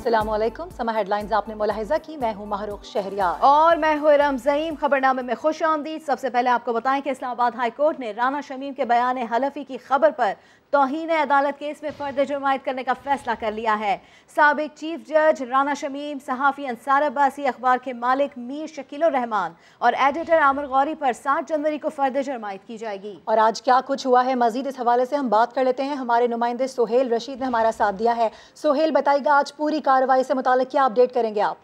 अस्सलामुअलैकुम। समा हेडलाइंस आपने मुलाहिजा की। मैं हूँ महरुख शहरियार और मैं हूँ इरम ज़ईम। खबरनामे में खुश आमदीद। सबसे पहले आपको बताएं कि इस्लामाबाद हाई कोर्ट ने राना शमीम के बयान हलफी की खबर पर तौहीन अदालत केस में फर्द जुर्म आयद करने का फैसला कर लिया है। साबिक चीफ जज राना शमीम, सहाफ़ी अंसार अब्बासी, अखबार के मालिक मीर शकीलुर रहमान और एडिटर आमिर गौरी पर 7 जनवरी को फर्द जुर्म आयद की जाएगी। और आज क्या कुछ हुआ है, मजीद इस हवाले से हम बात कर लेते हैं। हमारे नुमाइंदे सोहेल रशीद ने हमारा साथ दिया है। सोहेल, बताइएगा आज पूरी कार्रवाई से मुताल्लिक क्या अपडेट करेंगे आप?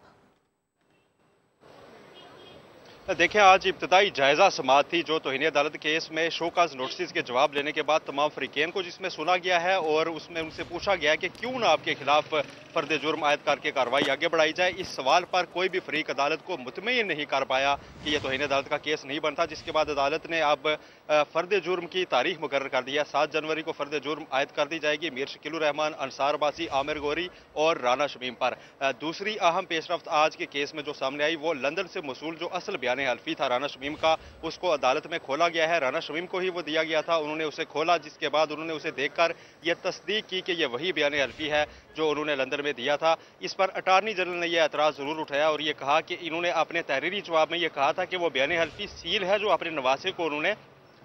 देखिए, आज इब्तदाई जायजा समाअत थी जो तौहीन अदालत केस में शोकाज नोटिस के जवाब लेने के बाद तमाम फरीकैन को जिसमें सुना गया है और उसमें उनसे पूछा गया है कि क्यों ना आपके खिलाफ फर्द जुर्म आयद करके कार्रवाई आगे बढ़ाई जाए। इस सवाल पर कोई भी फरीक अदालत को मुतमईन नहीं कर पाया कि यह तौहीन अदालत का केस नहीं बनता, जिसके बाद अदालत ने अब फर्द जुर्म की तारीख मुकर्रर कर दी है। 7 जनवरी को फर्द जुर्म आयद कर दी जाएगी मीर शकीलुर रहमान, अंसार अब्बासी, आमिर गौरी और राना शमीम पर। दूसरी अहम पेशरफ्त आज के केस में जो सामने आई वो लंदन से मौसूल जो असल बयान हल्फी था राना शमीम का, उसको अदालत में खोला गया है। राना शमीम को ही वो दिया गया था, उन्होंने उसे खोला, जिसके बाद उन्होंने उसे देखकर यह तस्दीक की कि यह वही बयान हल्फी है जो उन्होंने लंदन में दिया था। इस पर अटार्नी जनरल ने यह एतराज़ जरूर उठाया और ये कहा कि इन्होंने अपने तहरीरी जवाब में यह कहा था कि वो बयान हल्फी सील है जो अपने नवासे को उन्होंने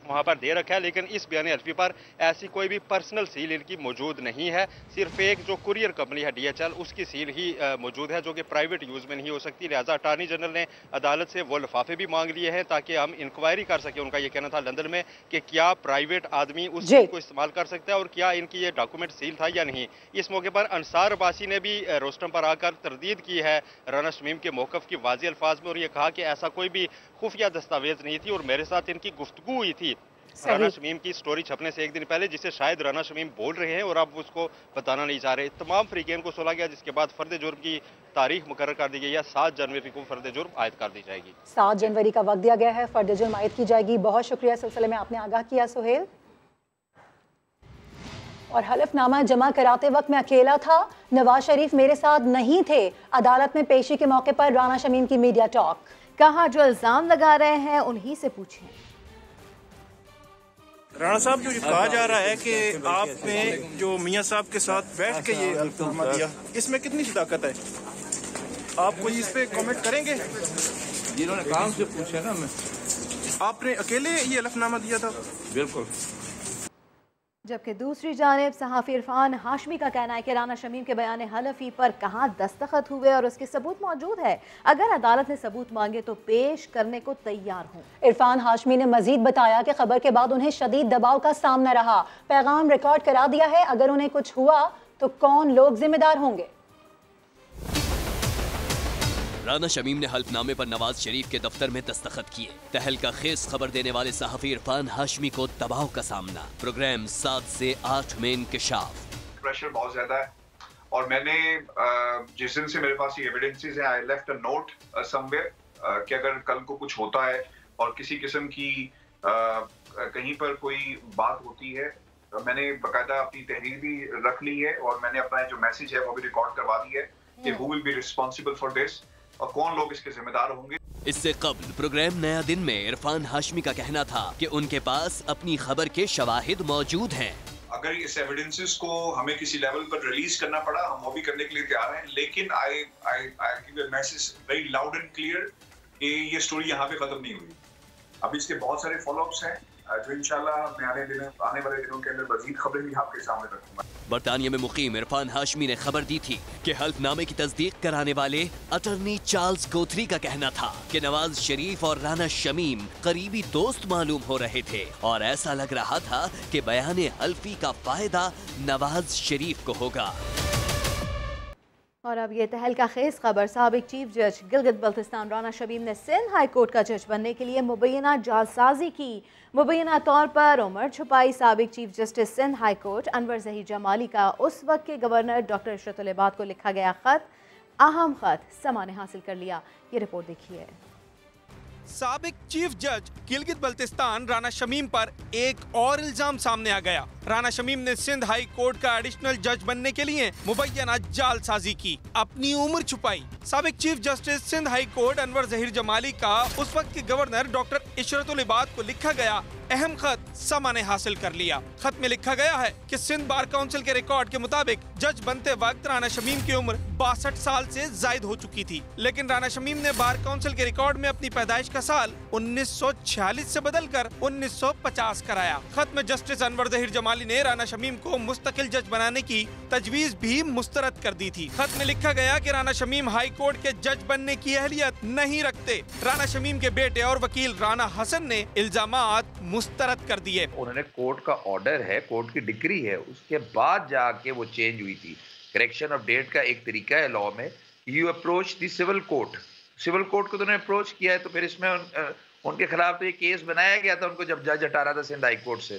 वहाँ पर दे रखा है, लेकिन इस बयान हल्फी पर ऐसी कोई भी पर्सनल सील इनकी मौजूद नहीं है। सिर्फ एक जो कुरियर कंपनी है DHL, उसकी सील ही मौजूद है जो कि प्राइवेट यूज़ में नहीं हो सकती। लिहाजा अटार्नी जनरल ने अदालत से वो लिफाफे भी मांग लिए हैं ताकि हम इंक्वायरी कर सकें। उनका ये कहना था लंदन में कि क्या प्राइवेट आदमी उस चीज़ को इस्तेमाल कर सकता है और क्या इनकी ये डॉक्यूमेंट सील था या नहीं। इस मौके पर अंसार अब्बासी ने भी रोस्टम पर आकर तरदीद की है राना शमीम के मौक़िफ़ की वाज़ेह अल्फाज में और ये कहा कि ऐसा कोई भी खुफिया दस्तावेज नहीं थी और मेरे साथ इनकी गुफ्तगू हुई थी राना शमीम की स्टोरी छपने से एक दिन पहले, जिसे शायद राना शमीम बोल रहे हैं और अब उसको बताना नहीं चाह रहे। तमाम फरीकैन को सुना गया, जिसके बाद फर्द जुर्म की तारीख मुकर्रर कर दी गई है। 7 जनवरी को फर्द जुर्म आयद कर दी जाएगी। 7 जनवरी का वक्त दिया गया है, फर्द जुर्म आयद की जाएगी। बहुत शुक्रिया, सिलसिले में आपने आगाह किया सोहेल। और हलफनामा जमा कराते वक्त मैं अकेला था, नवाज शरीफ मेरे साथ नहीं थे। अदालत में पेशी के मौके पर राना शमीम की मीडिया टॉक। कहा जो इल्जाम लगा रहे हैं उन्हीं से पूछें। राणा साहब, जो कहा जा रहा है कि आपने जो मियां साहब के साथ बैठ के ये हल्फनामा दिया, इसमें कितनी सदाकत है? आप कोई इस पे कमेंट करेंगे? जिन्होंने काम से पूछे ना, मैं आपने अकेले ये हल्फनामा दिया था? बिल्कुल। जबकि दूसरी जानिब सहाफ़ी इरफान हाशमी का कहना है कि राना शमीम के बयान हलफी पर कहाँ दस्तखत हुए और उसके सबूत मौजूद है। अगर अदालत ने सबूत मांगे तो पेश करने को तैयार हूँ। इरफान हाशमी ने मजीद बताया कि खबर के बाद उन्हें शदीद दबाव का सामना रहा। पैगाम रिकॉर्ड करा दिया है, अगर उन्हें कुछ हुआ तो कौन लोग जिम्मेदार होंगे। राना शमीम ने हल्फनामे पर नवाज शरीफ के दफ्तर में दस्तखत किए। तहलका खेज खबर देने वाले सहाफी इरफान हाशमी को दबाव का सामना। प्रोग्राम 7 से 8 में इंकशाफ। प्रेशर बहुत ज्यादा है और मैंने जिस दिन से मेरे पास ये एविडेंसेस हैं, I left a note somewhere कि अगर कल को कुछ होता है और किसी किस्म की कहीं पर कोई बात होती है, तो मैंने बाकायदा अपनी तहरीर भी रख ली है और मैंने अपना जो मैसेज है वो भी रिकॉर्ड करवा दी है कि who will be responsible for this और कौन लोग इसके जिम्मेदार होंगे। इससे कबल प्रोग्राम नया दिन में इरफान हाशमी का कहना था कि उनके पास अपनी खबर के शवाहिद मौजूद हैं। अगर इस एविडेंसेस को हमें किसी लेवल पर रिलीज करना पड़ा, हम वो भी करने के लिए तैयार हैं, लेकिन I give a message very loud and clear कि ये स्टोरी यहाँ पे खत्म नहीं हुई। अब इसके बहुत सारे फॉलोअप्स हैं जो इंशाल्लाह मैं आने वाले दिनों के अंदर मजीद खबरें भी आपके सामने रखूंगा। बरतानिया में मुकीम इरफान हाशमी ने खबर दी थी कि हल्फनामे की तस्दीक कराने वाले अटर्नी चार्ल्स गोथरी का कहना था कि नवाज शरीफ और राना शमीम करीबी दोस्त मालूम हो रहे थे और ऐसा लग रहा था कि बयान हल्फी का फायदा नवाज शरीफ को होगा। और अब ये तहलका खेज खबर। साबिक चीफ जज गिलगित बल्तिस्तान राना शमीम ने सिंध हाई कोर्ट का जज बनने के लिए मुबैना जालसाजी की। मुबैना तौर पर उम्र छुपाई साबिक chief justice Sindh high court Anwar Zaheer Jamali का उस वक्त के गवर्नर डॉक्टर इशरतुल इबाद को लिखा गया खत, अहम खत समा ने हासिल कर लिया। ये रिपोर्ट देखिए। साबिक चीफ जज गिलगित बल्तिस्तान राना शमीम पर एक और इल्जाम सामने आ गया। राना शमीम ने सिंध हाई कोर्ट का एडिशनल जज बनने के लिए मुबैना जालसाजी की, अपनी उम्र छुपाई। साबिक chief justice Sindh high court Anwar Zaheer Jamali का उस वक्त के गवर्नर डॉक्टर इशरतुल इबाद को लिखा गया अहम खत समा ने हासिल कर लिया। खत में लिखा गया है कि सिंध बार काउंसिल के रिकॉर्ड के मुताबिक जज बनते वक्त राना शमीम की उम्र 62 साल से जायद हो चुकी थी, लेकिन राना शमीम ने बार काउंसिल के रिकॉर्ड में अपनी पैदाइश का साल 1946 से बदलकर 1950 कराया। खत में जस्टिस अनवर ज़हीर जमाली ने राना शमीम को मुस्तकिल जज बनाने की तजवीज भी मुस्तरद कर दी थी। खत में लिखा गया कि राना शमीम हाई कोर्ट के जज बनने की अहलियत नहीं रखते। राना शमीम के बेटे और वकील राना हसन ने इल्जामात मुस्तरद कर दिए। उन्होंने कोर्ट का ऑर्डर है, कोर्ट की डिक्री है, उसके बाद जाके वो चेंज हुई थी। करेक्शन ऑफ डेट का एक तरीका है लॉ में, you approach the civil court. Civil court को तो उन्होंने अप्रोच किया है, तो फिर इसमें उनके खिलाफ तो ये केस बनाया गया था उनको जब जज हटा रहा था सिंध हाई कोर्ट से,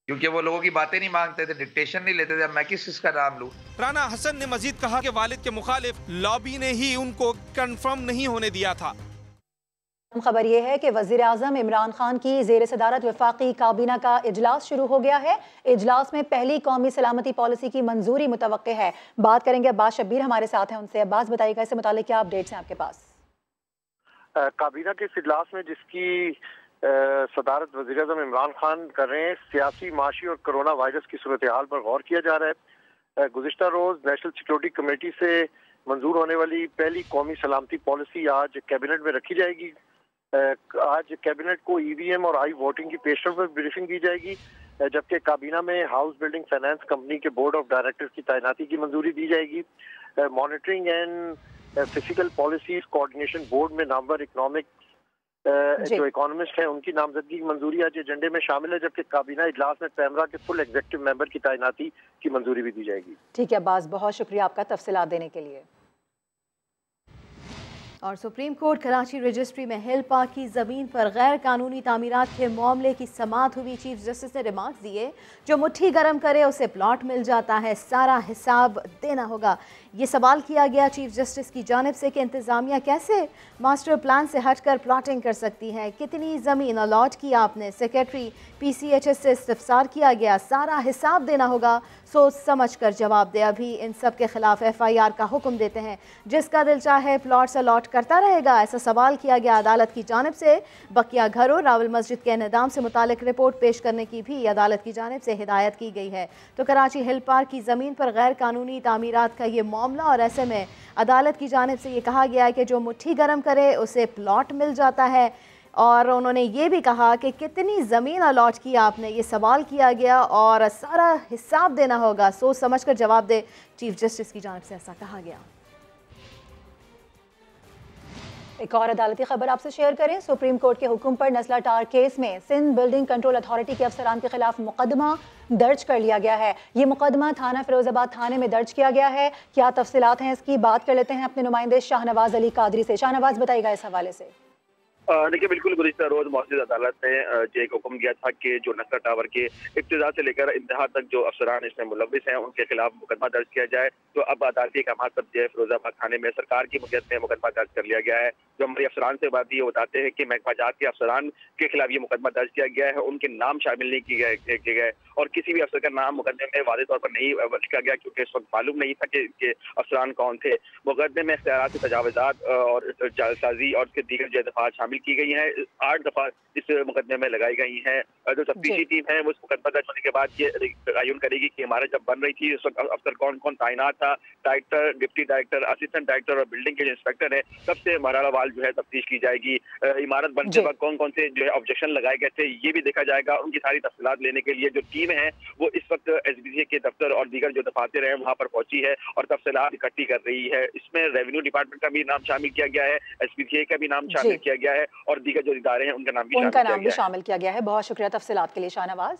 क्योंकि वो लोगों की बातें नहीं मांगते थे, डिक्टेशन नहीं लेते थे। अब मैं किसका नाम लूं? राना हसन ने मजीद कहा कि वालिद के मुखालिफ लॉबी ने ही उनको कंफर्म नहीं होने दिया था। खबर यह है कि वज़ीर आज़म इमरान खान की ज़ेर सदारत वफाकी काबीना का इजलास शुरू हो गया है। इजलास में पहली कौमी सलामती पॉलिसी की मंजूरी मुतवक्के है। बात करेंगे अब्बास शब्बीर हमारे साथ हैं, उनसे। अब्बास बताइएगा इससे मुताल्लिक क्या अपडेट्स हैं आपके पास? काबीना के इस इजलास में जिसकी सदारत वज़ीर आज़म इमरान खान कर रहे हैं, सियासी, माशी और कोरोना वायरस की सूरत हाल पर गौर किया जा रहा है। गुज़िश्ता रोज़ नेशनल सिक्योरिटी कमेटी से मंजूर होने वाली पहली कौमी सलामती पॉलिसी आज कैबिनेट में रखी जाएगी। आज कैबिनेट को ईवीएम और आई वोटिंग की पेशरफ पर ब्रीफिंग दी जाएगी, जबकि काबीना में हाउस बिल्डिंग फाइनेंस कंपनी के बोर्ड ऑफ डायरेक्टर्स की तैनाती की मंजूरी दी जाएगी। Monitoring and physical policies coordination board में नामवर इकोनॉमिक जो इकोनॉमिस्ट हैं उनकी नामजदगी की मंजूरी आज एजेंडे में शामिल है, जबकि काबीना इजलास में पैमरा के फुल एग्जीक्यूटिव मेंबर की तैनाती की मंजूरी भी दी जाएगी। ठीक है अब्बास, बहुत शुक्रिया आपका तफसीलात देने के लिए। और सुप्रीम कोर्ट कराची रजिस्ट्री में हिल पार्क की ज़मीन पर गैर कानूनी तामीरात के मामले की समाअत हुई। चीफ जस्टिस ने रिमार्क दिए, जो मुट्ठी गर्म करे उसे प्लॉट मिल जाता है, सारा हिसाब देना होगा। ये सवाल किया गया चीफ जस्टिस की जानिब से कि इंतज़ामिया कैसे मास्टर प्लान से हटकर प्लॉटिंग कर सकती है, कितनी ज़मीन अलॉट की आपने। सेक्रेटरी PCHS से इस्तफसार किया गया, सारा हिसाब देना होगा, सोच समझ कर जवाब दे। अभी इन सब के खिलाफ FIR का हुक्म देते हैं, जिसका दिल चाहे प्लॉट्स अलॉट करता रहेगा, ऐसा सवाल किया गया अदालत की जानिब से। बकिया घरों रावल मस्जिद के निदाम से मुतालिक रिपोर्ट पेश करने की भी अदालत की जानिब से हिदायत की गई है। तो कराची हिल पार्क की ज़मीन पर गैर कानूनी तामीरात का ये मामला, और ऐसे में अदालत की जानिब से ये कहा गया है कि जो मुट्ठी गर्म करे उसे प्लॉट मिल जाता है। और उन्होंने ये भी कहा कि कितनी ज़मीन अलॉट की आपने, ये सवाल किया गया और सारा हिसाब देना होगा, सोच समझ कर जवाब दे। चीफ जस्टिस की जानिब से ऐसा कहा गया। एक और अदालती खबर आपसे शेयर करें। सुप्रीम कोर्ट के हुक्म पर नस्ला टार केस में सिंध बिल्डिंग कंट्रोल अथॉरिटी के अफसरान के खिलाफ मुकदमा दर्ज कर लिया गया है। ये मुकदमा थाना फिरोजाबाद थाने में दर्ज किया गया है। क्या तफसीलात हैं इसकी, बात कर लेते हैं अपने नुमाइंदे शाहनवाज अली कादरी से। शाहनवाज बताइएगा इस हवाले से। देखिए, बिल्कुल गुज़िश्ता रोज मौजूद अदालत ने एक हुक्म दिया था कि जो नस्ला टावर के इब्तिदा से लेकर इंतहा तक जो अफसरान इसमें मुलविस हैं उनके खिलाफ मुकदमा दर्ज किया जाए। तो अब अदालती अहकाम पर फिरोजाबाद थाने में सरकार की मुकदमे में मुकदमा दर्ज कर लिया गया है। जो हमारे अफसरान से बात ये बताते हैं कि महकमा जात के अफसरान के खिलाफ ये मुकदमा दर्ज किया गया है, उनके नाम शामिल नहीं किए गए और किसी भी अफसर का नाम मुकदमे में वाज़ेह तौर पर नहीं लिखा गया, क्योंकि इस वक्त मालूम नहीं था कि इनके अफसरान कौन थे। मुकदमे में इख्तियारात से तजावुज़ात और जालसाजी और उसके दीगर जो दफात शामिल की गई हैं। 8 दफा इस मुकदमे में लगाई गई हैं। जो तफ्तीशी टीम है वो इस मुकदमा दर्ज होने के बाद ये तयन करेगी कि इमारत जब बन रही थी उस वक्त अफसर कौन कौन तैनात था, director, deputy director, assistant director और बिल्डिंग के जो इंस्पेक्टर है, सबसे मरहलावार जो है तफ्तीश की जाएगी। इमारत बनते वक्त कौन कौन से जो है ऑब्जेक्शन लगाए गए थे ये भी देखा जाएगा। उनकी सारी तफसीलात लेने के लिए जो टीम है वो इस वक्त SBCA के दफ्तर और दीगर जो दफातर हैं वहाँ पर पहुंची है और तफसीलात इकट्ठी कर रही है। इसमें रेवेन्यू डिपार्टमेंट का भी नाम शामिल किया गया है, SBCA का भी नाम शामिल किया गया है और दीगर जो इदारे हैं उनका नाम भी शामिल किया गया है। बहुत शुक्रिया तफसीलात के लिए शाहनवाज।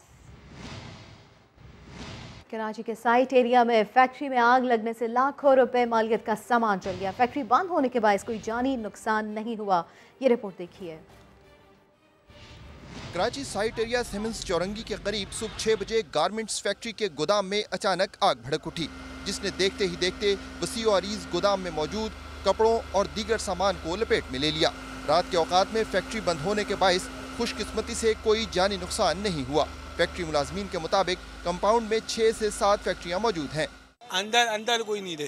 कराची के साइट एरिया में फैक्ट्री में आग लगने से लाखों रुपए मालियत का सामान जल गया। फैक्ट्री बंद होने के बाद कोई जानी नुकसान नहीं हुआ। ये रिपोर्ट देखिए। कराची साइट एरिया सिमंस चौरंगी के करीब सुबह 6 बजे गारमेंट्स फैक्ट्री के गोदाम में अचानक आग भड़क उठी, जिसने देखते ही देखते वसी और अरीज गोदाम में मौजूद कपड़ों और दीगर सामान को लपेट में ले लिया। रात के औकात में फैक्ट्री बंद होने के बायस खुशकिस्मती से कोई जानी नुकसान नहीं हुआ। फैक्ट्री मुलाजमीन के मुताबिक कंपाउंड में 6 से 7 फैक्ट्रियां मौजूद हैं। अंदर कोई नहीं थे,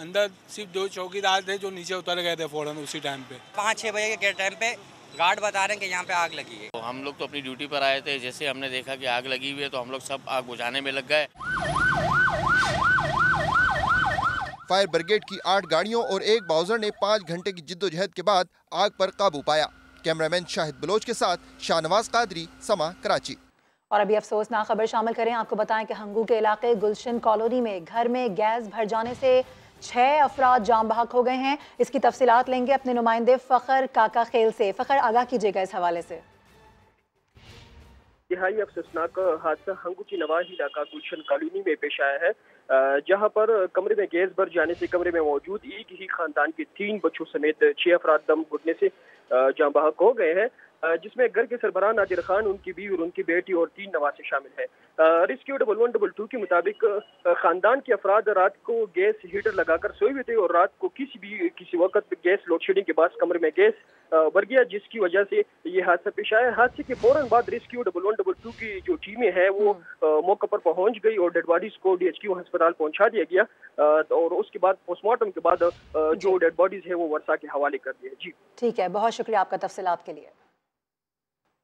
अंदर सिर्फ 2 चौकीदार थे जो नीचे उतर गए थे फौरन उसी टाइम पे। 5-6 बजे के टाइम पे गार्ड बता रहे हैं कि यहाँ पे आग लगी है। तो हम लोग तो अपनी ड्यूटी पर आए थे, जैसे हमने देखा कि आग लगी हुई है तो हम लोग सब आग बुझाने में लग गए। फायर ब्रिगेड की 8 गाड़ियों और एक बाउजर ने 5 घंटे की जिद्दोजहद के बाद आग पर काबू पाया। कैमरामैन शाहिद बलोच के साथ शाहनवाज कादरी, समा, कराची। और अभी अफसोसनाक खबर शामिल करें, आपको बताएं कि हंगू के इलाके गुलशन कॉलोनी में घर में गैस भर जाने से 6 अफराद जाम बहक हो गए हैं। इसकी तफसीलात लेंगे अपने नुमाइंदे फ़खर काका खेल से। फ़खर, आगाह कीजिएगा इस हवाले से। तिहाई अफसोसनाक हादसा हंगू की नवाही इलाका गुलशन कॉलोनी में पेश आया है, जहां पर कमरे में गैस भर जाने से कमरे में मौजूद एक ही खानदान के 3 बच्चों समेत 6 अफराद दम घुटने से जाम बहक हो गए हैं, जिसमें घर के सरबराह नादिर खान, उनकी बीवी और उनकी बेटी और 3 नवासे शामिल हैं। रेस्क्यू 1122 के मुताबिक खानदान के अफराद रात को गैस हीटर लगाकर सोए हुए थे और रात को किसी वक्त गैस लोड शेडिंग के बाद कमरे में गैस भर गया, जिसकी वजह से ये हादसा पेश आया। हादसे के फौरन बाद रेस्क्यू 1122 की जो टीमें हैं वो मौके पर पहुंच गई और डेड बॉडीज को DHQ अस्पताल पहुंचा दिया गया, और उसके बाद पोस्टमार्टम के बाद जो डेड बॉडीज है वो वर्षा के हवाले कर दिए। जी ठीक है, बहुत शुक्रिया आपका तफसीलात के लिए।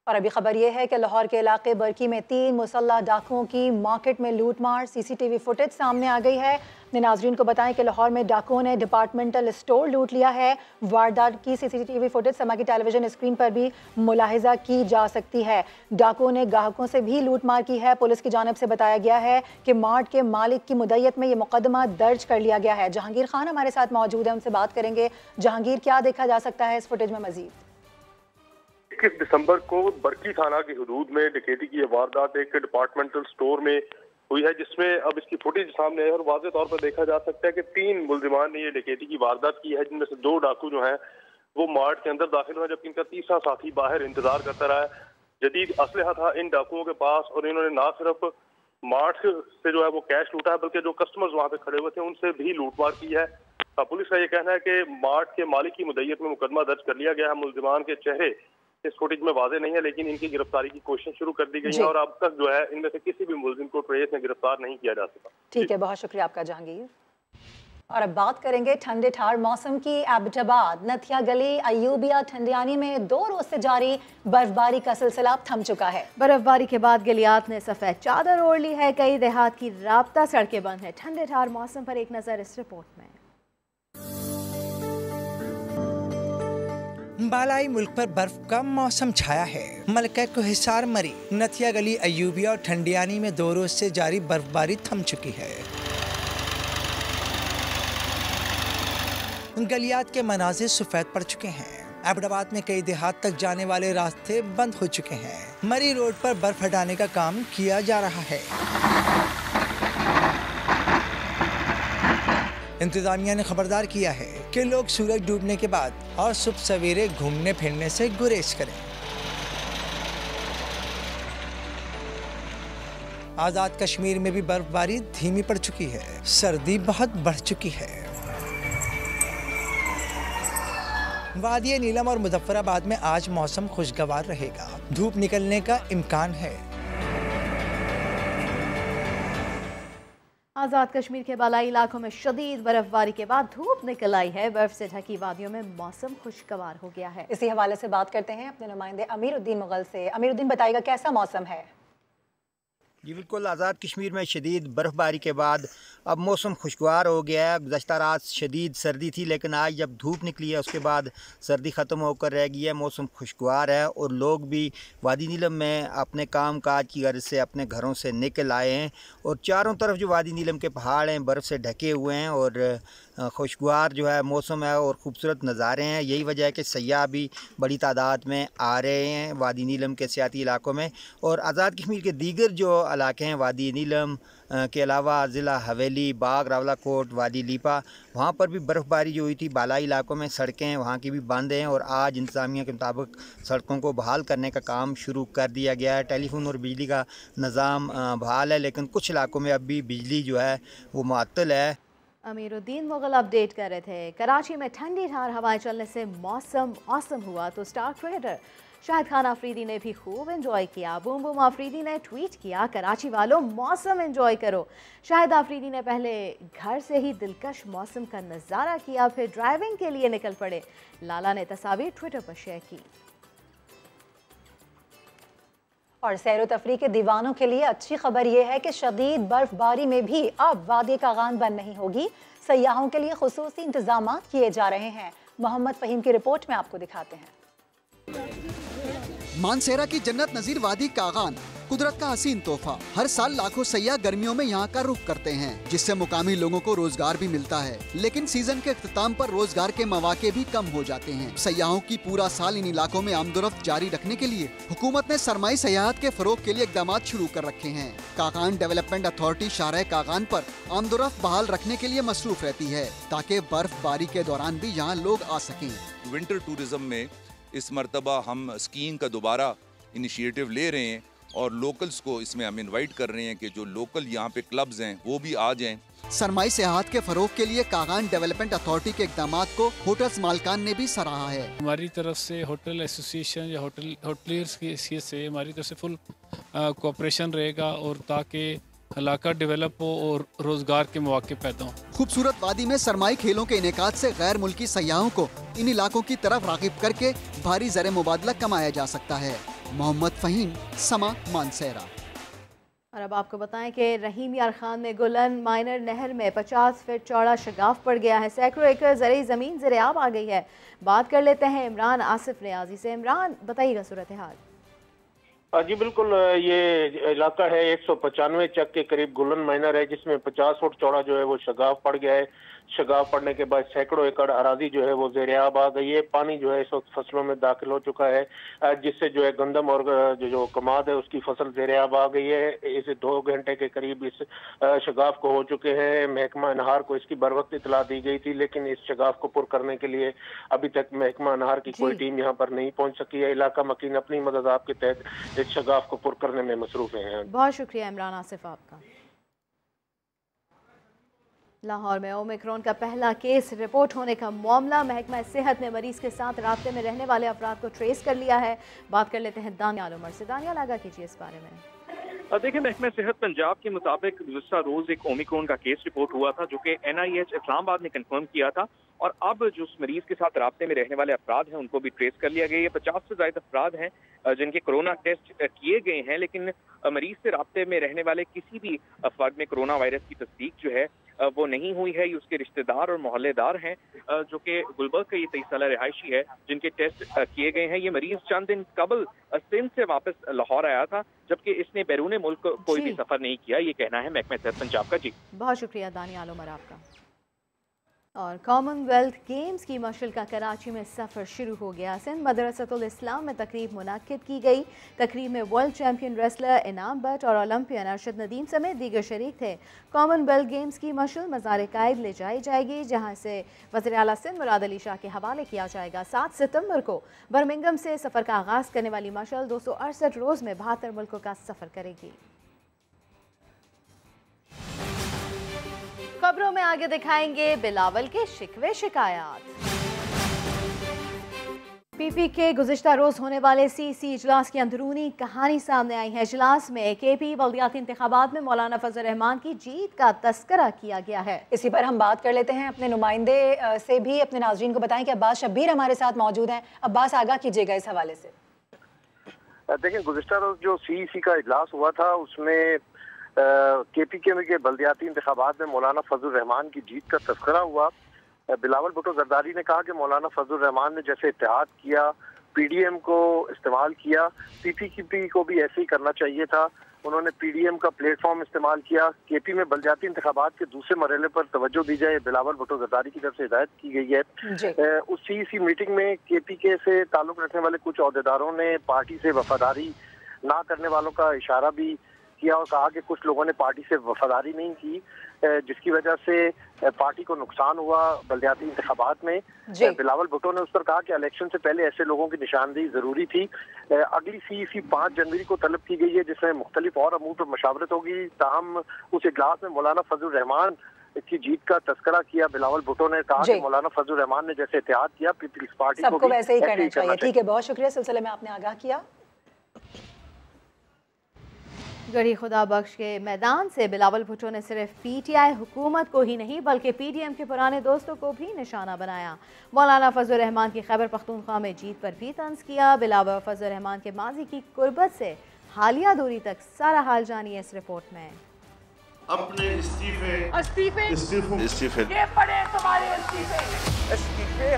और अभी खबर यह है कि लाहौर के इलाके बरकी में 3 मुसल्लह डाकुओं की मार्केट में लूटमार, CCTV फुटेज सामने आ गई है। अपने नाजरीन को बताएं कि लाहौर में डाकुओं ने डिपार्टमेंटल स्टोर लूट लिया है। वारदात की CCTV फुटेज समा की टेलीविजन स्क्रीन पर भी मुलाहिजा की जा सकती है। डाकुओं ने ग्राहकों से भी लूटमार की है। पुलिस की जानिब से बताया गया है कि मार्ट के मालिक की मुद्दत में ये मुकदमा दर्ज कर लिया गया है। जहांगीर खान हमारे साथ मौजूद है, उनसे बात करेंगे। जहांगीर, क्या देखा जा सकता है इस फुटेज में मजीद? 21 दिसंबर को बरकी थाना की हदूद में डकैती की वारदात एक डिपार्टमेंटल स्टोर में हुई है, जिसमें अब इसकी फुटेज सामने है और वाज़ेह तौर पर देखा जा सकता है कि 3 मुल्जिमान ने ये डकैती की वारदात की है, जिनमें से 2 डाकू जो हैं वो मार्ट के अंदर दाखिल हुए, जबकि इनका तीसरा साथी बाहर इंतजार करता रहा। जदीद असलहा था इन डाकुओं के पास और इन्होंने ना सिर्फ मार्ट से जो है वो कैश लूटा है, बल्कि जो कस्टमर्स वहाँ पे खड़े हुए थे उनसे भी लूटमार की है। पुलिस का ये कहना है कि मार्ट के मालिक की मुद्दत में मुकदमा दर्ज कर लिया गया है। मुल्जिमान के चेहरे इस फुटेज में वाज़ेह नहीं है, लेकिन इनकी गिरफ्तारी की कोशिश शुरू कर दी गई है और अब तक जो है इनमें से किसी भी मुल्जिम को ट्रेस में गिरफ्तार नहीं किया जा सका। ठीक है, बहुत शुक्रिया आपका जहांगीर। और अब बात करेंगे ठंडे ठार मौसम की। एबटाबाद, नथिया गली, अयूबिया, ठंडियानी में 2 रोज से जारी बर्फबारी का सिलसिला थम चुका है। बर्फबारी के बाद गलियात ने सफेद चादर ओढ़ ली है। कई देहात की राब्ता सड़कें बंद है। ठंडे ठार मौसम पर एक नजर इस रिपोर्ट में। बालाई मुल्क पर बर्फ का मौसम छाया है। मलका कोहिसार, मरी, नथिया गली, अयूबिया और ठंडियानी में 2 रोज से जारी बर्फबारी थम चुकी है। गलियात के मनाजिर सफेद पड़ चुके हैं। एबटाबाद में कई देहात तक जाने वाले रास्ते बंद हो चुके हैं। मरी रोड पर बर्फ हटाने का काम किया जा रहा है। इंतजामिया ने खबरदार किया है कि लोग सूरज डूबने के बाद और सुबह सवेरे घूमने फिरने से गुरेज करें। आज़ाद कश्मीर में भी बर्फबारी धीमी पड़ चुकी है। सर्दी बहुत बढ़ चुकी है। वादी नीलम और मुजफ्फराबाद में आज मौसम खुशगवार रहेगा। धूप निकलने का इम्कान है। आज़ाद कश्मीर के बालाई इलाकों में शदीद बर्फबारी के बाद धूप निकल आई है। बर्फ से ढकी वादियों में मौसम खुशगवार हो गया है। इसी हवाले से बात करते हैं अपने नुमाइंदे अमीरुद्दीन मुगल से। अमीरुद्दीन, बताइएगा कैसा मौसम है? जी बिल्कुल, आज़ाद कश्मीर में शदीद बर्फ़बारी के बाद अब मौसम खुशगवार हो गया है। गुज़श्ता रात शदीद सर्दी थी, लेकिन आज जब धूप निकली है उसके बाद सर्दी ख़त्म होकर रह गई है। मौसम खुशगवार है और लोग भी वादी नीलम में अपने काम काज की गर्ज से अपने घरों से निकल आए हैं और चारों तरफ जो वादी नीलम के पहाड़ हैं बर्फ़ से ढके हुए हैं और खुशगवार जो है मौसम है और ख़ूबसूरत नज़ारे हैं। यही वजह है कि सयाह भी बड़ी तादाद में आ रहे हैं वादी नीलम के सियाती इलाकों में। और आज़ाद कश्मीर के दीगर जो इलाके हैं वादी नीलम के अलावा ज़िला हवेली, बाग, रावलाकोट, वादी लीपा, वहाँ पर भी बर्फ़बारी जो हुई थी बालाई इलाकों में सड़कें वहाँ की भी बंद हैं और आज इंतज़ामिया के मुताबिक सड़कों को बहाल करने का काम शुरू कर दिया गया है। टेलीफोन और बिजली का निज़ाम बहाल है, लेकिन कुछ इलाकों में अब भी बिजली जो है वो मुअत्तल है। अमीरुद्दीन मुगल अपडेट कर रहे थे। कराची में ठंडी ठार हवाएं चलने से मौसम औसम हुआ तो स्टार ट्रेडर शाहिद खान आफरीदी ने भी खूब एंजॉय किया। बूम बूम आफरीदी ने ट्वीट किया, कराची वालों मौसम एंजॉय करो। शाहिद आफरीदी ने पहले घर से ही दिलकश मौसम का नज़ारा किया, फिर ड्राइविंग के लिए निकल पड़े। लाला ने तस्वीर ट्विटर पर शेयर की। और सैर व तफरीह के दीवानों के लिए अच्छी खबर यह है कि शदीद बर्फबारी में भी अब वादी कागान बंद नहीं होगी। सयाहों के लिए खुसूसी इंतजाम किए जा रहे हैं। मोहम्मद फहीम की रिपोर्ट में आपको दिखाते हैं। मानसेरा की जन्नत नजीर वादी कागान कुदरत का हसीन तोहफा। हर साल लाखों सयाह गर्मियों में यहाँ का रुख करते हैं, जिससे मुकामी लोगों को रोजगार भी मिलता है। लेकिन सीजन के इख्तिताम पर रोजगार के मौके भी कम हो जाते हैं। सयाहों की पूरा साल इन इलाकों में आमदोरफ्त जारी रखने के लिए हुकूमत ने सरमाई सयाहत के फरोग के लिए इकदाम शुरू कर रखे हैं। कागान डेवलपमेंट अथॉरिटी शाहराह कागान पर आमदोरफ्त बहाल रखने के लिए मसरूफ रहती है, ताकि बर्फबारी के दौरान भी यहाँ लोग आ सकें। विंटर टूरिज्म में इस मरतबा हम स्कीइंग का दोबारा इनिशिएटिव ले रहे हैं और लोकल्स को इसमें हम इनवाइट कर रहे हैं कि जो लोकल यहाँ पे क्लब्स हैं वो भी आ जाएं। सरमाई सेहत के फरोग के लिए कागान डेवलपमेंट अथॉरिटी के इकदाम को होटल्स मालकान ने भी सराहा है। हमारी तरफ से होटल एसोसिएशन या होटलियर्स की हैसियत से हमारी तरफ से फुल कोऑपरेशन रहेगा और ताकि इलाका डेवलप हो और रोजगार के मौके पैदा हो। खूबसूरत वादी में सरमाई खेलों के इनेकाद से गैर मुल्की सयाहों को इन इलाकों की तरफ राग़िब करके भारी ज़र मुबादला कमाया जा सकता है। मोहम्मद फहीम, समा, मानसेरा। और अब आपको बताएं कि रहीम यार खान में गुलन माइनर नहर में 50 फीट चौड़ा शगाफ पड़ गया है। सैकड़ों एकड़ ज़रई ज़मीन ज़ेर-ए-आब आ गई है। बात कर लेते हैं इमरान आसिफ नियाजी से। इमरान, बताइएगा सूरत हाल। जी बिल्कुल, ये इलाका है 195 चक के करीब गुलन माइनर है, जिसमें 50 फुट चौड़ा जो है वो शगाफ पड़ गया है। शगाफ पड़ने के बाद सैकड़ों एकड़ अराजी जो है वो ज़ेर-ए-आब आ गई है। पानी जो है इस वक्त फसलों में दाखिल हो चुका है, जिससे जो है गंदम और जो कमाद है उसकी फसल ज़ेर-ए-आब आ गई है। इसे 2 घंटे के करीब इस शगाफ को हो चुके हैं। महकमा अनहार को इसकी बर वक्त इतला दी गई थी, लेकिन इस शगाफ को पुर करने के लिए अभी तक महकमा अनहार की कोई टीम यहाँ पर नहीं पहुँच सकी है। इलाका मकीन अपनी मदद आपके तहत इस शगाफ को पुर करने में मसरूफ हैं। बहुत शुक्रिया इमरान आसिफ आपका। लाहौर में ओमिक्रॉन का पहला केस रिपोर्ट होने का मामला। महकमा सेहत ने मरीज के साथ राब्ते में रहने वाले अफराद को ट्रेस कर लिया है। बात कर लेते हैं दानियाल उमर से। दानियाल, आगाह कीजिए इस बारे में। देखिए, महकमा सेहत पंजाब के मुताबिक गुज़श्ता रोज एक ओमिक्रॉन का केस रिपोर्ट हुआ था, जो कि NIH इस्लामाबाद ने कंफर्म किया था। और अब जो उस मरीज के साथ राब्ते में रहने वाले अफराद हैं उनको भी ट्रेस कर लिया गया है। 50 से ज्यादा अफराद हैं जिनके कोरोना टेस्ट किए गए हैं, लेकिन मरीज से राब्ते में रहने वाले किसी भी अफराद में कोरोना वायरस की तस्दीक जो है वो नहीं हुई है। ये उसके रिश्तेदार और मोहल्लेदार हैं, जो कि गुलबर्ग का ये 23 साल रिहायशी है, जिनके टेस्ट किए गए हैं। ये मरीज चंद दिन कबल सिंध से वापस लाहौर आया था, जबकि इसने बैरून मुल्क कोई भी सफर नहीं किया। ये कहना है महकमा सेहत पंजाब का। जी बहुत शुक्रिया दानियाल उमर आपका। और कॉमनवेल्थ गेम्स की मशल का कराची में सफ़र शुरू हो गया। सिंध मदरसतुल इस्लाम में तकरीब मुनाकिद की गई। तकरीब में वर्ल्ड चैंपियन रेसलर इनाम भट्ट और ओलंपियन अरशद नदीम समेत दीगर शरीक थे। कॉमनवेल्थ गेम्स की मशल मज़ार कायद ले जाई जाएगी, जहाँ से वज़ीर आला सिंध मुराद अली शाह के हवाले किया जाएगा। 7 सितंबर को बर्मिंघम से सफ़र का आगाज़ करने वाली मशल 268 रोज़ में 72 मुल्कों का सफ़र करेगी। खबरों में आगे दिखाएंगे बिलावल के शिकवे शिकायत। PP के गुज़िश्ता रोज होने वाले CC इजलास की अंदरूनी कहानी सामने आई है। इजलास में KP बल्दियाती इंतखाबात में मौलाना फजल रहमान की जीत का तस्करा किया गया है। इसी पर हम बात कर लेते हैं अपने नुमाइंदे से भी। अपने नाज़रीन को बताएं कि अब्बास शब्बीर हमारे साथ मौजूद हैं। अब्बास, आगाह कीजिएगा इस हवाले से। देखिए, गुज़िश्ता रोज जो CEC का इजलास हुआ था उसमें KP के बल्दियाती इंतखाबात में मौलाना फजल रहमान की जीत का तस्करा हुआ। बिलावल भुट्टो जरदारी ने कहा कि मौलाना फजल रहमान ने जैसे इत्तेहाद किया, PDM को इस्तेमाल किया, PPP को भी ऐसे ही करना चाहिए था। उन्होंने PDM का प्लेटफॉर्म इस्तेमाल किया। KP में बल्दियाती इंतखाबात के दूसरे मरहले पर तवज्जो दी जाए, बिलावल भुट्टो जरदारी की तरफ से हिदायत की गई है। उस CEC मीटिंग में KP से ताल्लुक रखने वाले कुछ अहदेदारों ने पार्टी से वफादारी ना करने वालों का इशारा भी किया और कहा कि कुछ लोगों ने पार्टी से वफादारी नहीं की, जिसकी वजह से पार्टी को नुकसान हुआ बल्दियाती इंतखाबात में। बिलावल भुट्टो ने उस पर कहा कि इलेक्शन से पहले ऐसे लोगों की निशानदेही जरूरी थी। अगली CEC 5 जनवरी को तलब की गई है, जिसमें मुख्तलिफ और अमूर पर मशावरत होगी। ताहम उस इजलास में मौलाना फजल रहमान की जीत का तस्करा किया। बिलावल भुट्टो ने कहा कि मौलाना फजल रहमान ने जैसे इत्तेहाद किया, पीपल्स पार्टी सबको वैसे ही करना चाहिए। ठीक है, बहुत शुक्रिया, सिलसिले में आपने आगाह किया। गढ़ी खुदा बख्श के मैदान से बिलावल भुट्टो ने सिर्फ PTI हुकूमत को ही नहीं बल्कि PDM के पुराने दोस्तों को भी निशाना बनाया। मौलाना फजल रहमान की खैबर पख्तूनख्वा में जीत पर भी तंज किया। बिलावल फजल रहमान के माजी की कुर्बत से हालिया दूरी तक। सारा हाल जानिए इस रिपोर्ट में। अपने इस्तीफे ये पड़े तुम्हारे इस्तीफे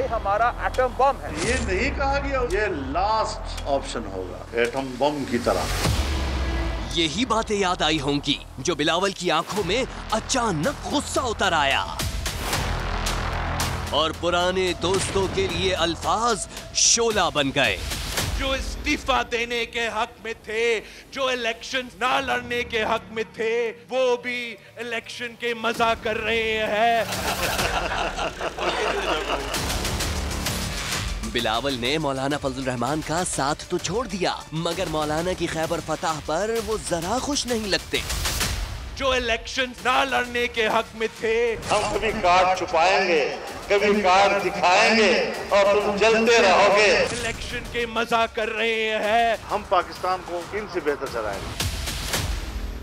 हमारा एटम बम है। ये नहीं कहा गया ये लास्ट ऑप्शन होगा एटम बम की तरह। यही बातें याद आई होंगी जो बिलावल की आंखों में अचानक गुस्सा उतर आया और पुराने दोस्तों के लिए अल्फाज शोला बन गए। जो इस्तीफा देने के हक में थे, जो इलेक्शन ना लड़ने के हक में थे, वो भी इलेक्शन के मजा कर रहे हैं। बिलावल ने मौलाना फजल रहमान का साथ तो छोड़ दिया, मगर मौलाना की खैबर फतह पर वो जरा खुश नहीं लगते। जो इलेक्शन ना लड़ने के हक में थे, हम कभी कार्ड छुपाएंगे, कभी कार्ड दिखाएंगे और तुम जलते रहोगे। इलेक्शन के मजा कर रहे हैं। हम पाकिस्तान को इनसे बेहतर चलाएंगे।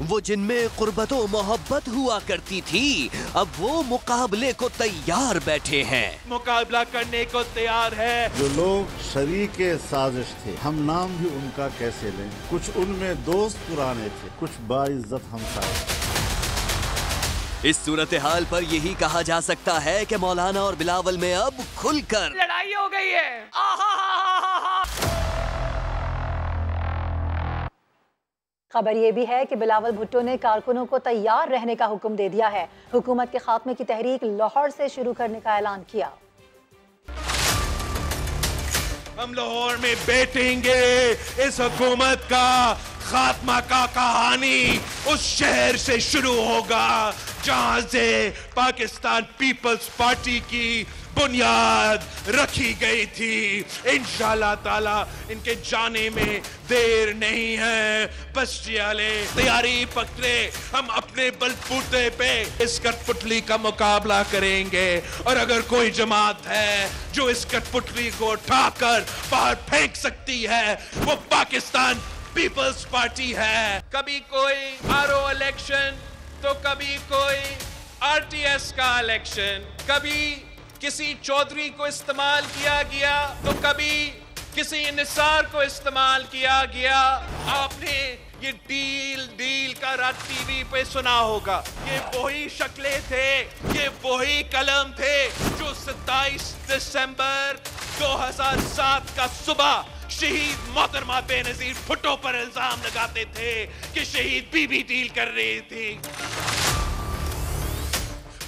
वो जिनमें कुर्बतो मोहब्बत हुआ करती थी, अब वो मुकाबले को तैयार बैठे हैं। मुकाबला करने को तैयार है। जो लोग शरीके साजिश थे, हम नाम भी उनका कैसे लें। कुछ उनमें दोस्त पुराने थे, कुछ बाइज्जत हमसाए। इस सूरत हाल पर यही कहा जा सकता है कि मौलाना और बिलावल में अब खुलकर लड़ाई हो गई है। खबर ये भी है कि बिलावल भुट्टो ने कारकुनों को तैयार रहने का हुक्म दे दिया है। हुकूमत के खात्मे की तहरीक लाहौर से शुरू करने का ऐलान किया। हम लाहौर में बैठेंगे। इस हुकूमत का खात्मा का कहानी उस शहर से शुरू होगा जहां से पाकिस्तान पीपल्स पार्टी की बुनियाद रखी गई थी। इंशाल्लाह ताला इनके जाने में देर नहीं है। बस्तियाले तैयारी पकड़े, हम अपने बलबूते पे इस कठपुतली का मुकाबला करेंगे। और अगर कोई जमात है जो इस कठपुतली को उठाकर बाहर फेंक सकती है, वो पाकिस्तान पीपल्स पार्टी है। कभी कोई आरओ इलेक्शन तो कभी कोई आरटीएस का इलेक्शन, कभी किसी चौधरी को इस्तेमाल किया गया तो कभी किसी निसार को इस्तेमाल किया गया। आपने ये डील का रात टीवी पे सुना होगा। ये वही शक्लें थे, ये वही कलम थे जो 27 दिसंबर 2007 का सुबह शहीद मोहतरमा बेनजीर भुट्टो पर इल्जाम लगाते थे कि शहीद बीबी डील कर रही थी।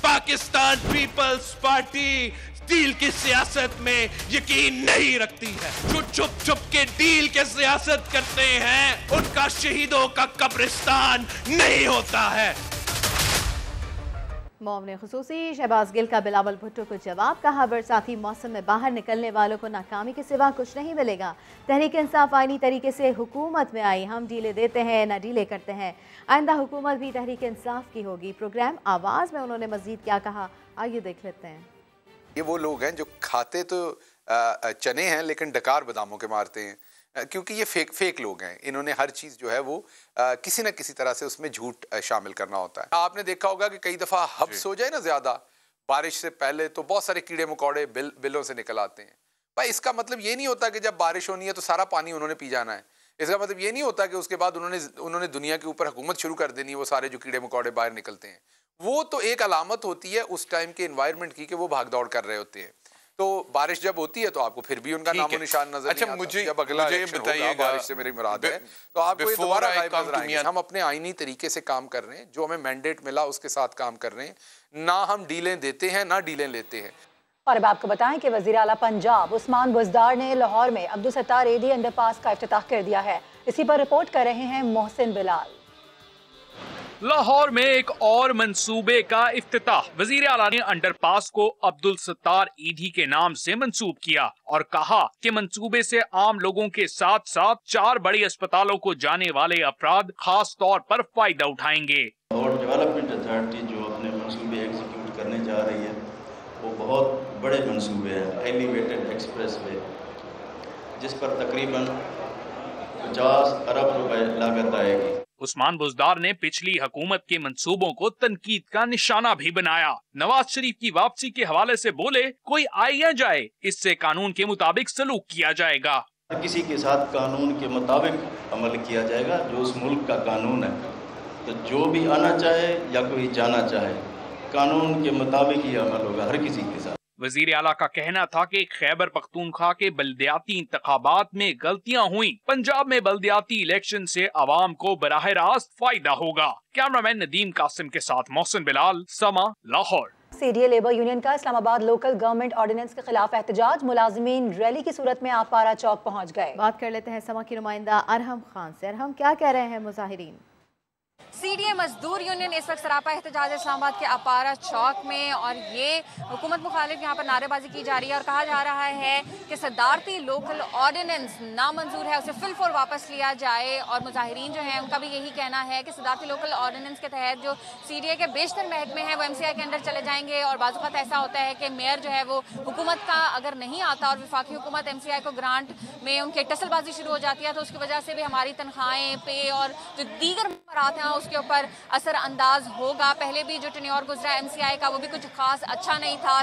पाकिस्तान पीपल्स पार्टी डील की सियासत में यकीन नहीं रखती है। जो छुप छुप के डील के सियासत करते हैं, उनका शहीदों का कब्रिस्तान नहीं होता है। मौमन खुसूसी शहबाज गिल का बिलावल भुट्टो को जवाब। कहा बरसाती मौसम में बाहर निकलने वालों को नाकामी के सिवा कुछ नहीं मिलेगा। तहरीक इंसाफ आईनी तरीके से हुकूमत में आई, हम डीले देते हैं ना डीले करते हैं। आइंदा हुकूमत भी तहरीक इंसाफ की होगी। प्रोग्राम आवाज़ में उन्होंने मजीद क्या कहा, आइए देख लेते हैं। ये वो लोग हैं जो खाते तो चने हैं लेकिन डकार बादामों के मारते हैं, क्योंकि ये फेक लोग हैं। इन्होंने हर चीज़ जो है वो किसी न किसी तरह से उसमें झूठ शामिल करना होता है। आपने देखा होगा कि कई दफ़ा हब्स हो जाए ना ज़्यादा बारिश से पहले, तो बहुत सारे कीड़े मकोड़े बिलों से निकल आते हैं। भाई इसका मतलब ये नहीं होता कि जब बारिश होनी है तो सारा पानी उन्होंने पी जाना है। इसका मतलब ये नहीं होता कि उसके बाद उन्होंने दुनिया के ऊपर हुकूमत शुरू कर देनी है। वो सारे जो कीड़े मकोड़े बाहर निकलते हैं, वो तो एक अलामत होती है उस टाइम के एनवायरनमेंट की कि वो भाग दौड़ कर रहे होते हैं। तो बारिश जब होती है तो आपको फिर भी उनका नामो निशान नजर नहीं आता। मुझे जब अगला बताइएगा, बारिश से मेरी मुराद है, तो आपको दोबारा नजर आएंगे। हम अपने आईनी तरीके से काम कर रहे हैं, जो हमें मैंडेट मिला उसके साथ काम कर रहे हैं। ना हम डीलें देते हैं ना डीलें लेते हैं। और अब आपको बताएं कि वज़ीर आला पंजाब उस्मान बुज़दार ने लाहौर में अब्दुल सत्तार एडी अंडरपास का इफ्तिताह कर दिया है। इसी पर रिपोर्ट कर रहे हैं मोहसिन बिलाल। लाहौर में एक और मंसूबे का इफ्तिताह। वजीर आला ने अंडरपास को अब्दुल सत्तार ईडी के नाम से मंसूब किया और कहा कि मंसूबे से आम लोगों के साथ साथ 4 बड़ी अस्पतालों को जाने वाले अफराद खास तौर पर फायदा उठाएंगे। और डेवलपमेंट अथॉरिटी जो अपने मंसूबे एग्जीक्यूट करने जा रही है, वो बहुत बड़े मंसूबे हैं। एलिवेटेड एक्सप्रेस वे, जिस पर तकरीबन 50 अरब रुपए लागत आएगी। उस्मान बुज़दार ने पिछली हुकूमत के मंसूबों को तनकीद का निशाना भी बनाया। नवाज शरीफ की वापसी के हवाले से बोले, कोई आए या जाए, इससे कानून के मुताबिक सलूक किया जाएगा। हर किसी के साथ कानून के मुताबिक अमल किया जाएगा, जो उस मुल्क का कानून है। तो जो भी आना चाहे या कोई जाना चाहे, कानून के मुताबिक ही अमल होगा हर किसी के साथ। वजीर आला का कहना था कि खैबर पख्तूनख्वा के बल्दियाती इंतखाबात में गलतियां हुई। पंजाब में बल्दियाती इलेक्शन से आवाम को बराह रास्त फायदा होगा। कैमरामैन नदीम कासिम के साथ मोहसिन बिलाल, समा, लाहौर। सीडीए लेबर यूनियन का इस्लामाबाद लोकल गवर्नमेंट ऑर्डिनेंस के खिलाफ एहतजाज। मुलाजिमीन रैली की सूरत में आपारा चौक पहुंच गए। बात कर लेते हैं समा की नुमाइंदा अरहम खान से। अरहम, क्या कह रहे हैं मुजाहिरीन? सीडीए मजदूर यूनियन इस वक्त सरापा एहतजाज इस्लामाबाद के अपारा चौक में, और ये हुकूमत मुखालिफ यहाँ पर नारेबाजी की जा रही है और कहा जा रहा है कि सदारती लोकल ऑर्डिनेंस नामंजूर है, उसे फिलफोर वापस लिया जाए। और मुजाहिरीन जो हैं उनका भी यही कहना है कि सदारती लोकल ऑर्डिनेंस के तहत जो सीडीए के बेशतर महकमे हैं वो एमसीआई के अंदर चले जाएंगे। और बाज़ वक़्त ऐसा होता है कि मेयर जो है वो हुकूमत का अगर नहीं आता और वफाकी हुकूमत एमसीआई को ग्रांट में उनकी टसलबाजी शुरू हो जाती है, तो उसकी वजह से भी हमारी तनख्वाहें, पे और जो दीगर मराहत हैं उसके ऊपर असर अंदाज होगा। पहले भी जो टेन्योर गुजरा एमसीआई का वो भी कुछ खास अच्छा नहीं था।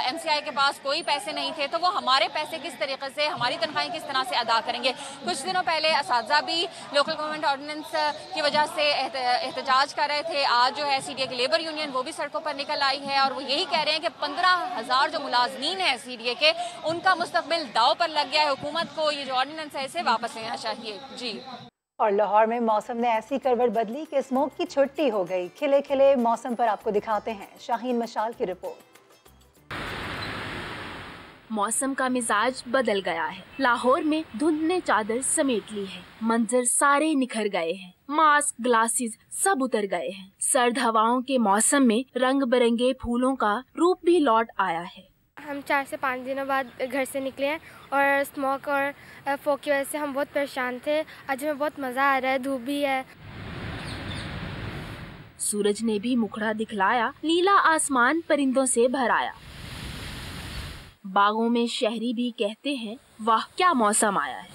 एमसीआई के पास कोई पैसे नहीं थे, तो वो हमारे पैसे किस तरीके से, हमारी तनख्वाहें किस तरह से अदा करेंगे। कुछ दिनों पहले असातिज़ा भी लोकल गवर्नमेंट ऑर्डिनेंस की वजह से एहतजाज कर रहे थे। आज जो है सीडीए की लेबर यूनियन वो भी सड़कों पर निकल आई है और वो यही कह रहे हैं कि 15,000 जो मुलाजमीन हैं सीडीए के, उनका मुस्तकबिल दाव पर लग गया है। हुकूमत को ये जो ऑर्डिनेंस है इसे वापस लेना चाहिए। जी। और लाहौर में मौसम ने ऐसी करवट बदली कि स्मोक की छुट्टी हो गई। खिले खिले मौसम पर आपको दिखाते हैं शाहीन मशाल की रिपोर्ट। मौसम का मिजाज बदल गया है। लाहौर में धुंध ने चादर समेट ली है। मंजर सारे निखर गए हैं। मास्क, ग्लासेस सब उतर गए हैं। सर्द हवाओं के मौसम में रंग बिरंगे फूलों का रूप भी लौट आया है। हम 4 से 5 दिनों बाद घर से निकले हैं और स्मोक और फॉग की वजह से हम बहुत परेशान थे। आज हमें बहुत मज़ा आ रहा है, धूप भी है। सूरज ने भी मुखड़ा दिखलाया, नीला आसमान परिंदों से भर आया। बागों में शहरी भी कहते हैं वाह क्या मौसम आया है।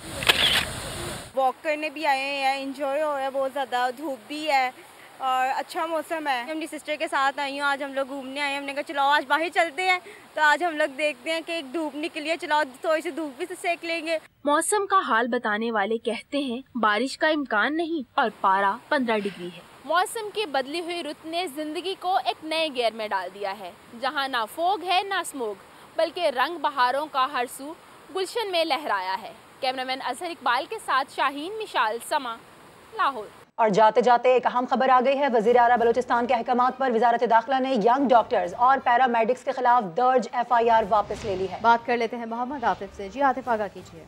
वॉक करने भी आए हैं, एंजॉय हो रहा है बहुत ज़्यादा, धूप भी है और अच्छा मौसम है। अपनी सिस्टर के साथ आई हूँ, आज हम लोग घूमने आए हैं। हमने कहा चलो आज बाहर चलते हैं, तो आज हम लोग देखते हैं कि एक धूप निकली है, चलो थोड़ी सी धूप भी सेक लेंगे। मौसम का हाल बताने वाले कहते हैं बारिश का इम्कान नहीं और पारा 15 डिग्री है। मौसम की बदली हुई रुत ने जिंदगी को एक नए गियर में डाल दिया है, जहाँ ना फोग है ना स्मोक, बल्कि रंग बहारों का हर सू गुलशन में लहराया है। कैमरामैन अजहर इकबाल के साथ शाहीन मिशाल, समा, लाहौर। और जाते जाते एक अहम खबर आ गई है। वज़ीर आला बलूचिस्तान के अहकामात पर वज़ारत दाखिला ने यंग डॉक्टर्स और पैरामेडिक्स के खिलाफ दर्ज FIR वापस ले ली है। बात कर लेते हैं मोहम्मद आतिफ से। जी आतिफ, आगा कीजिए।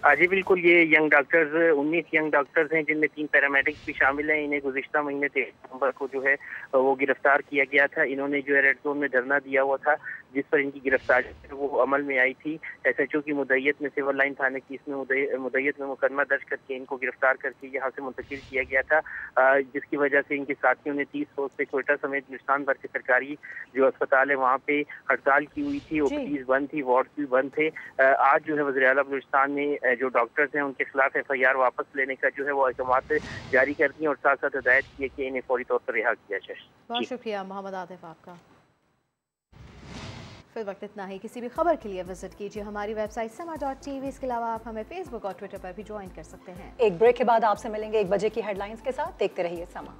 जी बिल्कुल, ये यंग डॉक्टर्स 19 यंग डॉक्टर्स हैं जिनमें 3 पैरामेडिक्स भी शामिल हैं। इन्हें गुज़िश्ता महीने 13 नवंबर को जो है वो गिरफ्तार किया गया था। इन्होंने जो है रेड जोन में धरना दिया हुआ था, जिस पर इनकी गिरफ्तारी वो अमल में आई थी। SHO की मुद्दईयत में सिविल लाइन थाने की इसमें मुद्दईयत में मुकदमा दर्ज करके इनको गिरफ्तार करके यहाँ से मुंतकिल किया गया था, जिसकी वजह से इनके साथियों ने 30 रोज से कोयटा समेत बलूचिस्तान भर के सरकारी जो अस्पताल है वहाँ पे हड़ताल की हुई थी। OPDs बंद थी, वार्ड भी बंद थे। आज जो है वज़ीर आला बलूचिस्तान ने जो डॉक्टर्स हैं उनके खिलाफ FIR वापस लेने का जो है वो अहकामात जारी कर दिए और साथ साथ हिदायत की है कि इन्हें फौरी तौर पर रिहा किया जाए। बहुत शुक्रिया मोहम्मद आतिफ आपका। फिर वक्त इतना ही। किसी भी खबर के लिए विजिट कीजिए हमारी वेबसाइट sama.tv। इसके अलावा आप हमें फेसबुक और ट्विटर पर भी ज्वाइन कर सकते हैं। एक ब्रेक के बाद आपसे मिलेंगे 1 बजे की हेडलाइंस के साथ। देखते रहिए समा।